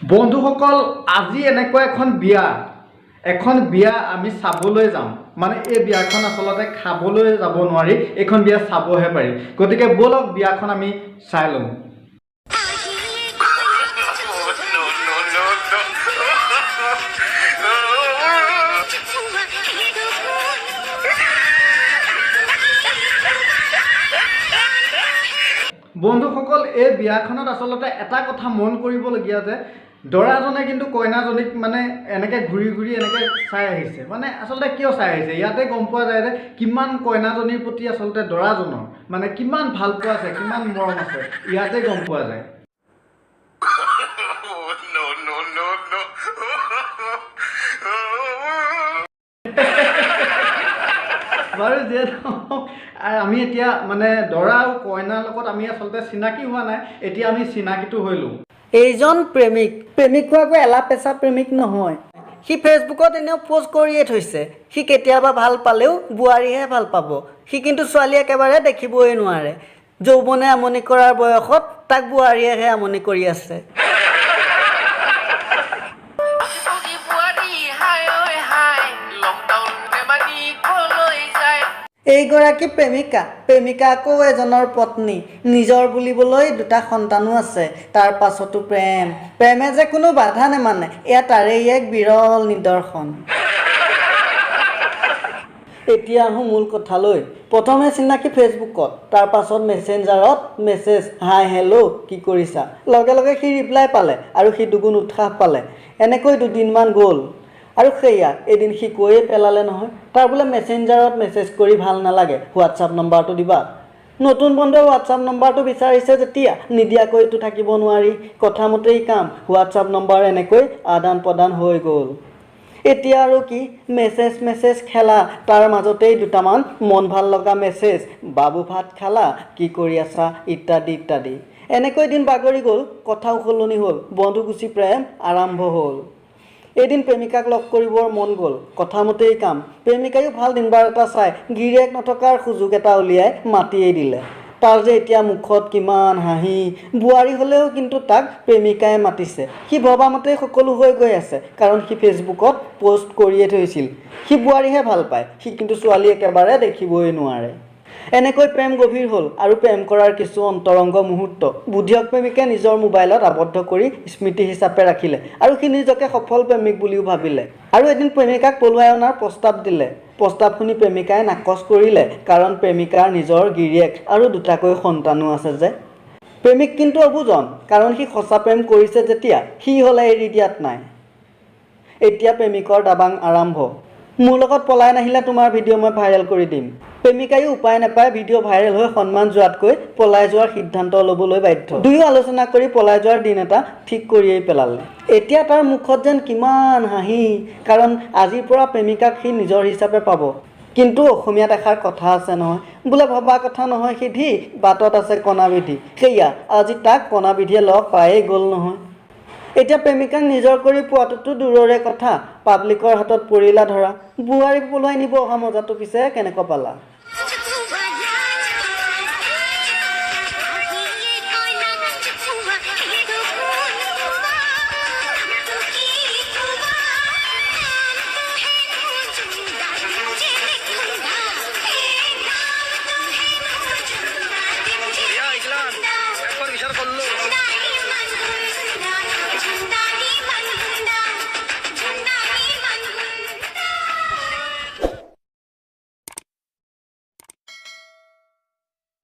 বন্ধুসকল আজি এনেকুৱা এখন বিয়া আমি চাবলৈ যাম মানে এই বিয়াখন আসলতে খাবলৈ যাব নোৱাৰি এখন বিয়া চাবহে পাৰি গতিকে বলক বিয়াখন আমি চাই লওঁ বন্ধুসকল এই বিয়াখনত আসলতে এটা কথা মন কৰিবলগীয়া যে দৰাজনে কিন্তু কইনাজনীক মানে এনেকৈ ঘূৰি ঘূৰি এনেকৈ চাই আহিছে মানে আসলতে কিয় চাই আহিছে ইয়াতে গম পোৱা যায় যে কিমান কইনাজনীৰ প্ৰতি আসলতে দৰাজনৰ মানে কিমান ভাল পোৱা আছে কিমান মৰম আছে ইয়াতে গম পোৱা যায় বাৰু যিহেতু আমি এতিয়া মানে দৰা আৰু কইনাৰ লগত আমি আসলতে চিনাকি হোৱা নাই এতিয়া আমি চিনাকিটো হৈলোঁ এইজন প্ৰেমিক হোৱাকৈ এলা পেচা প্ৰেমিক নহয় সি ফেচবুকত এনেও পোষ্ট কৰিয়ে থৈছে সি কেতিয়াবা ভাল পালেও বোৱাৰীহে ভাল পাব সি কিন্তু ছোৱালী একেবাৰে দেখিবই নোৱাৰে যৌৱনে আমনি কৰাৰ বয়সত তাক বোৱাৰীয়েহে আমনি কৰি আছে এইগৰাকী প্ৰেমিকা আকৌ এজনৰ পত্নী নিজৰ বুলিবলৈ দুটা সন্তানো আছে তাৰ পাছতো প্ৰেমে যে কোনো বাধা নেমানে এয়া তাৰেই এক বিৰল নিদৰ্শন এতিয়া আহোঁ মূল কথালৈ প্ৰথমে চিনাকি ফেচবুকত তাৰ পাছত মেছেঞ্জাৰত মেছেজ হাই হেল্ল' কি কৰিছা লগে লগে সি ৰিপ্লাই পালে আৰু সি দুগুণ উৎসাহ পালে এনেকৈ দুদিনমান গ'ল আৰু সেয়া এদিন সি কৈয়ে পেলালে নহয় তাৰ বোলে মেছেঞ্জাৰত মেছেজ কৰি ভাল নালাগে হোৱাটছআপ নম্বৰটো দিবা নতুন বন্ধুৱে হোৱাটছআপ নম্বৰটো বিচাৰিছে যেতিয়া নিদিয়াকৈতো থাকিব নোৱাৰি কথামতেই কাম হোৱাটছআপ নম্বৰ এনেকৈ আদান প্ৰদান হৈ গ'ল এতিয়া আৰু কি মেছেজ খেলা তাৰ মাজতেই দুটামান মন ভাল লগা মেছেজ বাবু ভাত খালা কি কৰি আছা ইত্যাদি এনেকৈ দিন বাগৰি গ'ল কথাও সলনি হ'ল বন্ধু গুচি প্ৰেম আৰম্ভ হ'ল এদিন প্ৰেমিকাক লগ কৰিবৰ মন গ'ল কথামতেই কাম প্ৰেমিকায়ো ভাল দিন বাৰ এটা চাই গিৰিয়েক নথকাৰ সুযোগ এটা উলিয়াই মাতিয়েই দিলে তাৰ যে এতিয়া মুখত কিমান হাঁহি বোৱাৰী হ'লেও কিন্তু তাক প্ৰেমিকাই মাতিছে সি ভবামতেই সকলো হৈ গৈ আছে কাৰণ সি ফেচবুকত পোষ্ট কৰিয়ে থৈছিল সি বোৱাৰীহে ভাল পায় সি কিন্তু ছোৱালী একেবাৰে দেখিবই নোৱাৰে এনেকৈ প্ৰেম গভীৰ হ'ল আৰু প্ৰেম কৰাৰ কিছু অন্তৰংগ মুহূৰ্ত বুদ্ধিয়ক প্ৰেমিকে নিজৰ মোবাইলত আবদ্ধ কৰি স্মৃতি হিচাপে ৰাখিলে আৰু সি নিজকে সফল প্ৰেমিক বুলিও ভাবিলে আৰু এদিন প্ৰেমিকাক পলুৱাই অনাৰ প্ৰস্তাৱ দিলে প্ৰস্তাৱ শুনি প্ৰেমিকাই নাকচ কৰিলে কাৰণ প্ৰেমিকাৰ নিজৰ গিৰিয়েক আৰু দুটাকৈ সন্তানো আছে যে প্ৰেমিক কিন্তু অবুজন কাৰণ সি সঁচা প্ৰেম কৰিছে যেতিয়া সি হ'লে এৰি দিয়াত নাই এতিয়া প্ৰেমিকৰ দাবাং আৰম্ভ মোৰ লগত পলাই নাহিলে তোমাৰ ভিডিঅ' মই ভাইৰেল কৰি দিম প্ৰেমিকায়ো উপায় নাপায় ভিডিঅ' ভাইৰেল হৈ সন্মান যোৱাতকৈ পলাই যোৱাৰ সিদ্ধান্ত ল'বলৈ বাধ্য দুয়ো আলোচনা কৰি পলাই যোৱাৰ দিন এটা ঠিক কৰিয়েই পেলালে এতিয়া তাৰ মুখত যেন কিমান হাঁহি কাৰণ আজিৰ পৰা প্ৰেমিকাক সি নিজৰ হিচাপে পাব কিন্তু অসমীয়াত এষাৰ কথা আছে নহয় বোলে ভবা কথা নহয় সিদ্ধি বাটত আছে কণাবিধি সেয়া আজি তাক কণাবিধিয়ে লগ পায়েই গ'ল নহয় এতিয়া প্ৰেমিকাক নিজৰ কৰি পোৱাটোতো দূৰৰে কথা পাব্লিকৰ হাতত পৰিলা ধৰা বোৱাৰী পলুৱাই নিব অহা মজাটো পিছে কেনেকুৱা পালা